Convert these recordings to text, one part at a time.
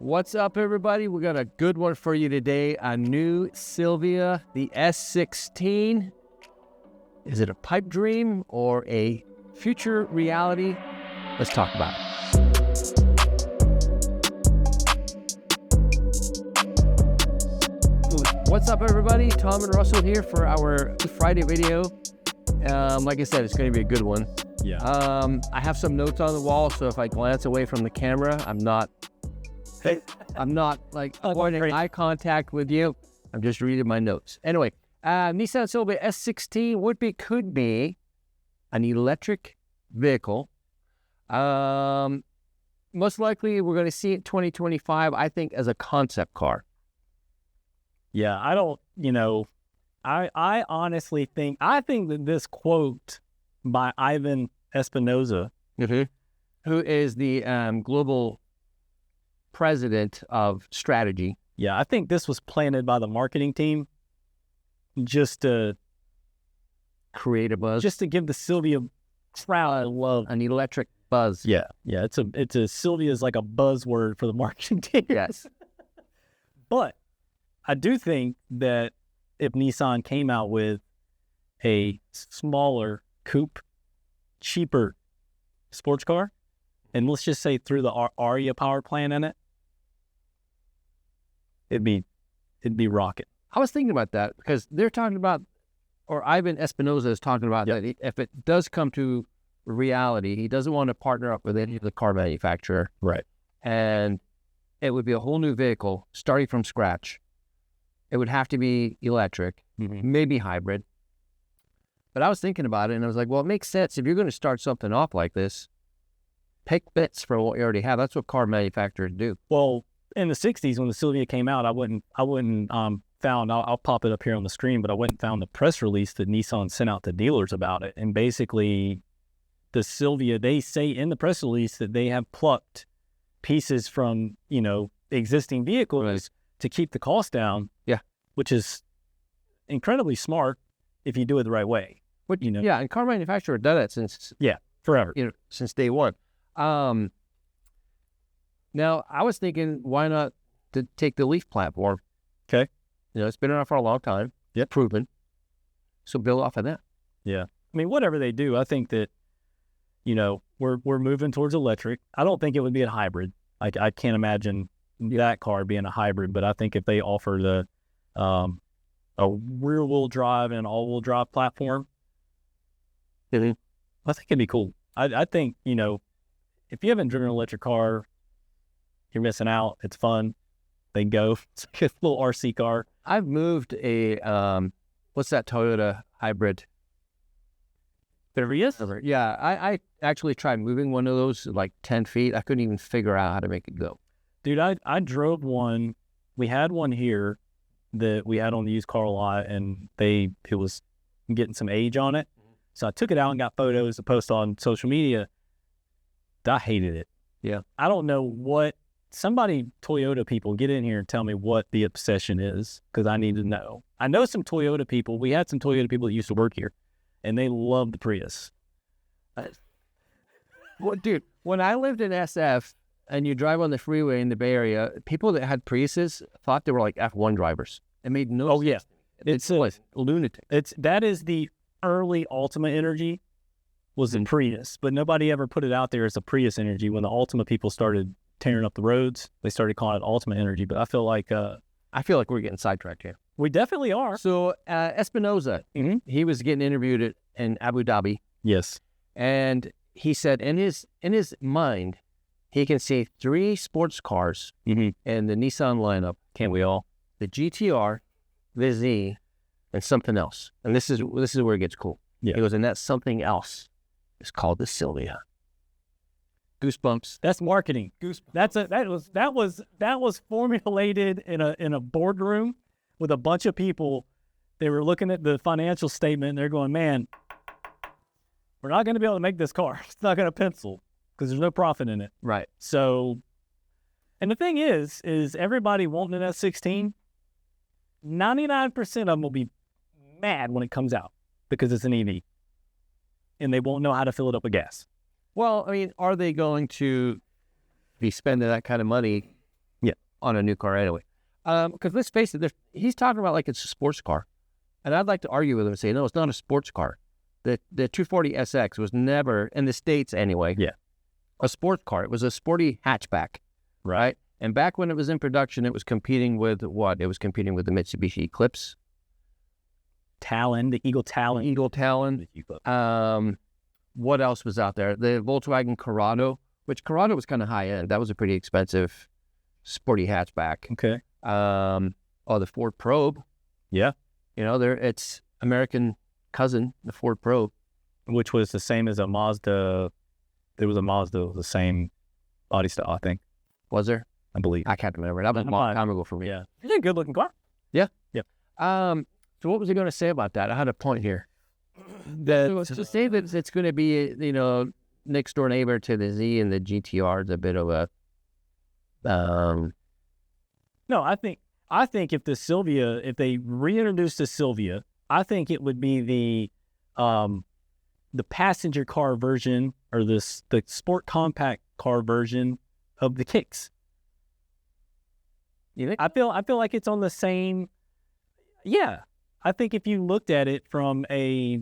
What's up, everybody? We got a good one for you today. A new Silvia, the S16. Is it a pipe dream or a future reality? Let's talk about it. What's up, everybody? Tom and Russell here for our Friday video. Like I said, it's going to be a good one. Yeah. I have some notes on the wall, so if I glance away from the camera, I'm not like avoiding eye contact with you. I'm just reading my notes. Anyway, Nissan Silvia S16 could be an electric vehicle. Most likely, we're going to see it 2025, I think, as a concept car. Yeah, I honestly think that this quote by Ivan Espinosa, who is the global president of strategy. Yeah, I think this was planted by the marketing team just to create a buzz, just to give the Silvia crowd love, an electric buzz. Yeah. It's a Silvia is like a buzzword for the marketing team. Yes, but I do think that if Nissan came out with a smaller coupe, cheaper sports car, and let's just say threw the Aria power plant in it, it'd be rocket. I was thinking about that because they're talking about, or Ivan Espinosa is talking about that if it does come to reality, he doesn't want to partner up with any of the car manufacturer. Right. And it would be a whole new vehicle starting from scratch. It would have to be electric, maybe hybrid. But I was thinking about it and I was like, well, it makes sense. If you're going to start something off like this, pick bits from what you already have. That's what car manufacturers do. Well, in the 60s when the Silvia came out, I wouldn't found, I'll pop it up here on the screen, but I went and found the press release that Nissan sent out to dealers about it. And basically the Silvia, they say in the press release that they have plucked pieces from, existing vehicles to keep the cost down. Yeah. Which is incredibly smart if you do it the right way. Yeah, and car manufacturers have done it since forever. Since day one. Now I was thinking, why not to take the Leaf platform? Okay. It's been around for a long time. Yep. Proven. So build off of that. Yeah. I mean, whatever they do, I think that, we're moving towards electric. I don't think it would be a hybrid. I can't imagine that car being a hybrid, but I think if they offer the a rear-wheel drive and all-wheel drive platform, I think it'd be cool. I think, if you haven't driven an electric car, you're missing out. It's fun. They go. It's like a little RC car. I've moved a, what's that Toyota hybrid? Prius? Yeah, I actually tried moving one of those like 10 feet. I couldn't even figure out how to make it go. Dude, I drove one. We had one here that we had on the used car lot, and it was getting some age on it. So I took it out and got photos to post on social media. I hated it. Yeah. I don't know what, somebody, Toyota people, get in here and tell me what the obsession is, because I need to know. I know some Toyota people. We had some Toyota people that used to work here, and they love the Prius. Well, dude, when I lived in SF, and you drive on the freeway in the Bay Area, people that had Priuses thought they were like F1 drivers. It made no sense. Oh, yeah. It's lunatic. That is the early Ultima Energy was the Prius, but nobody ever put it out there as a Prius Energy. When the Ultima people started tearing up the roads, they started calling it Ultima Energy. But I feel like we're getting sidetracked here. We definitely are. So Espinosa, he was getting interviewed in Abu Dhabi. Yes. And he said in his mind, he can see 3 sports cars in the Nissan lineup. Can't we all? The GTR, the Z, and something else. And this is where it gets cool. Yeah. He goes, and that something else is called the Silvia. Goosebumps. That's marketing. Goosebumps. That was formulated in a boardroom with a bunch of people. They were looking at the financial statement and they're going, man, we're not going to be able to make this car. It's not going to pencil because there's no profit in it. Right. So, and the thing is everybody wanting an S16, 99% of them will be mad when it comes out because it's an EV and they won't know how to fill it up with gas. Well, I mean, are they going to be spending that kind of money? Yeah. on a new car anyway. Because let's face it, he's talking about like it's a sports car. And I'd like to argue with him and say, no, it's not a sports car. The 240 SX was never, in the States anyway, a sports car. It was a sporty hatchback, right? And back when it was in production, it was competing with what? It was competing with the Mitsubishi Eclipse. Talon, the Eagle Talon. Eagle Talon. What else was out there? The Volkswagen Corrado, which Corrado was kind of high end. That was a pretty expensive sporty hatchback. Okay. The Ford Probe. Yeah. You know, it's American cousin, the Ford Probe. Which was the same as a Mazda. There was a Mazda with the same body style, I think. Was there? I believe. I can't remember. That was a long time ago for me. Yeah. It's a good looking car. Yeah. Yep. So what was he going to say about that? I had a point here. To say that it's going to be, you know, next door neighbor to the Z and the GTR is a bit of a. No, I think if they reintroduced the Silvia, I think it would be the passenger car version or the sport compact car version of the Kicks. You think? I feel like it's on the same. Yeah, I think if you looked at it from a,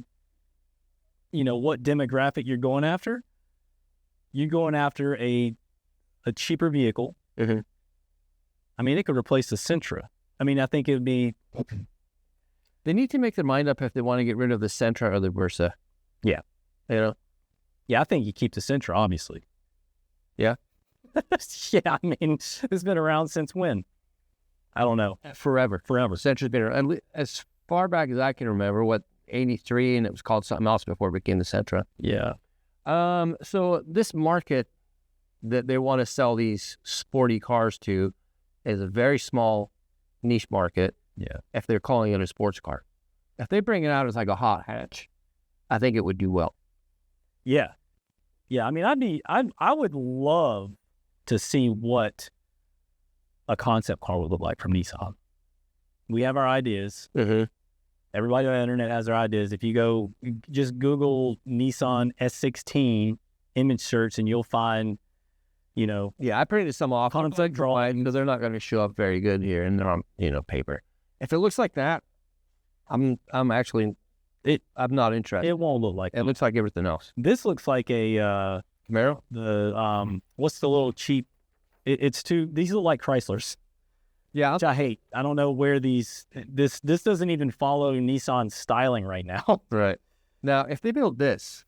you know, what demographic you're going after a cheaper vehicle. Mm-hmm. I mean, it could replace the Sentra. I mean, I think it would be. They need to make their mind up if they want to get rid of the Sentra or the Versa. Yeah. You know? Yeah, I think you keep the Sentra, obviously. Yeah? Yeah, I mean, it's been around since when? I don't know. Forever. Sentra's been around. As far back as I can remember, 83, and it was called something else before it became the Sentra. Yeah. So this market that they want to sell these sporty cars to is a very small niche market. Yeah. If they're calling it a sports car. If they bring it out as like a hot hatch, I think it would do well. Yeah. Yeah. I mean, I would love to see what a concept car would look like from Nissan. We have our ideas. Mm-hmm. Everybody on the internet has their ideas. If you go, just Google Nissan S16 image search and you'll find, you know. Yeah, I printed some off concept drawing because they're not going to show up very good here and they're on, paper. If it looks like that, I'm actually, I'm not interested. It won't look like it. Looks like everything else. This looks like a Camaro. What's the little cheap? These look like Chryslers. Yeah, which I hate. I don't know where this doesn't even follow Nissan styling right now. Right. Now, if they build this,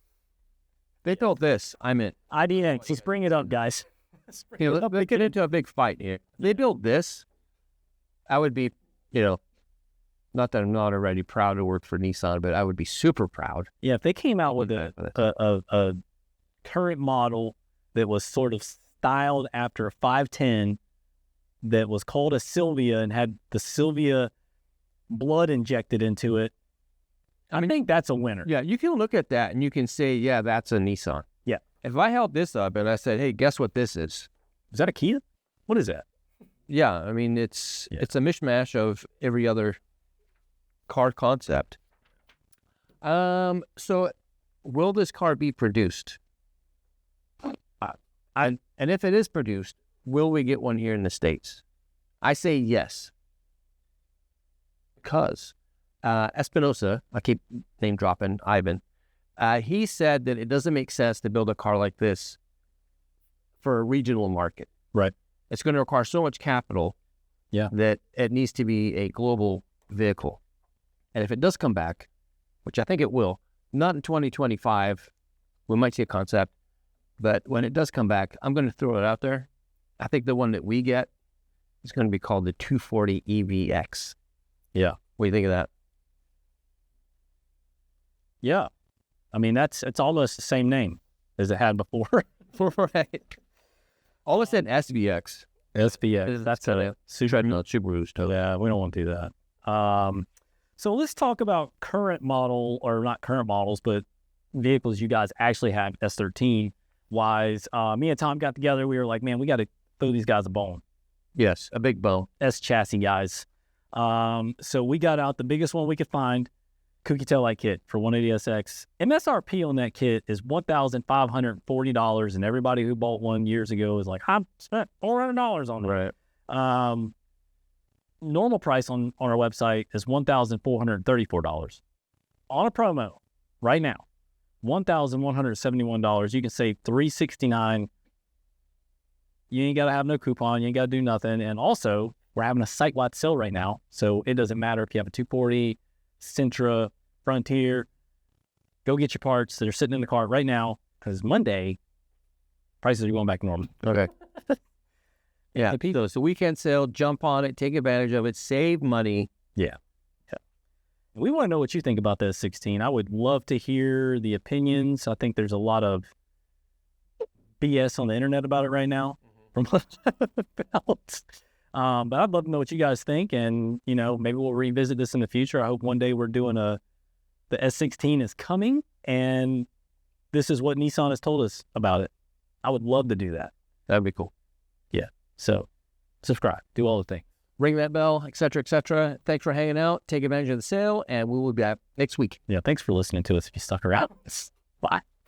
I'm in. IDX, let's bring it up, guys. Let's get into a big fight here. If they build this, I would be, not that I'm not already proud to work for Nissan, but I would be super proud. Yeah, if they came out with a current model that was sort of styled after a 510 that was called a Silvia and had the Silvia blood injected into it, I think that's a winner. Yeah, you can look at that and you can say, yeah, that's a Nissan. Yeah. If I held this up and I said, hey, guess what this is? Is that a Kia? What is that? Yeah, I mean, it's a mishmash of every other car concept. So will this car be produced? And if it is produced, will we get one here in the States? I say yes. Because Espinosa, I keep name dropping Ivan, he said that it doesn't make sense to build a car like this for a regional market. Right. It's going to require so much capital that it needs to be a global vehicle. And if it does come back, which I think it will, not in 2025, we might see a concept, but when it does come back, I'm going to throw it out there. I think the one that we get is going to be called the 240 EVX. Yeah. What do you think of that? Yeah. I mean, it's almost the same name as it had before. Right. All of a sudden, SVX. SVX. That's a Subaru's totally. Yeah, we don't want to do that. So let's talk about current model, or not current models, but vehicles you guys actually have S13 wise. Me and Tom got together. We were like, man, we got to throw these guys a bone. Yes, a big bone. S chassis guys. So we got out the biggest one we could find, cookie tail light kit for 180SX. MSRP on that kit is $1,540, and everybody who bought one years ago is like, I spent $400 on it. Right. Normal price on our website is $1,434. On a promo right now, $1,171. You can save $369. You ain't got to have no coupon. You ain't got to do nothing. And also, we're having a site-wide sale right now, so it doesn't matter if you have a 240, Sentra, Frontier. Go get your parts that are sitting in the cart right now, because Monday, prices are going back to normal. Okay. Yeah. So it's a weekend sale. Jump on it. Take advantage of it. Save money. Yeah. We want to know what you think about the S16. I would love to hear the opinions. I think there's a lot of BS on the internet about it right now. From but I'd love to know what you guys think, and maybe we'll revisit this in the future. I hope one day we're doing the S16 is coming, and this is what Nissan has told us about it. I would love to do that. That'd be cool. Yeah. So subscribe, do all the things. Ring that bell, et cetera, et cetera. Thanks for hanging out. Take advantage of the sale, and we will be back next week. Yeah, thanks for listening to us if you stuck around. Bye.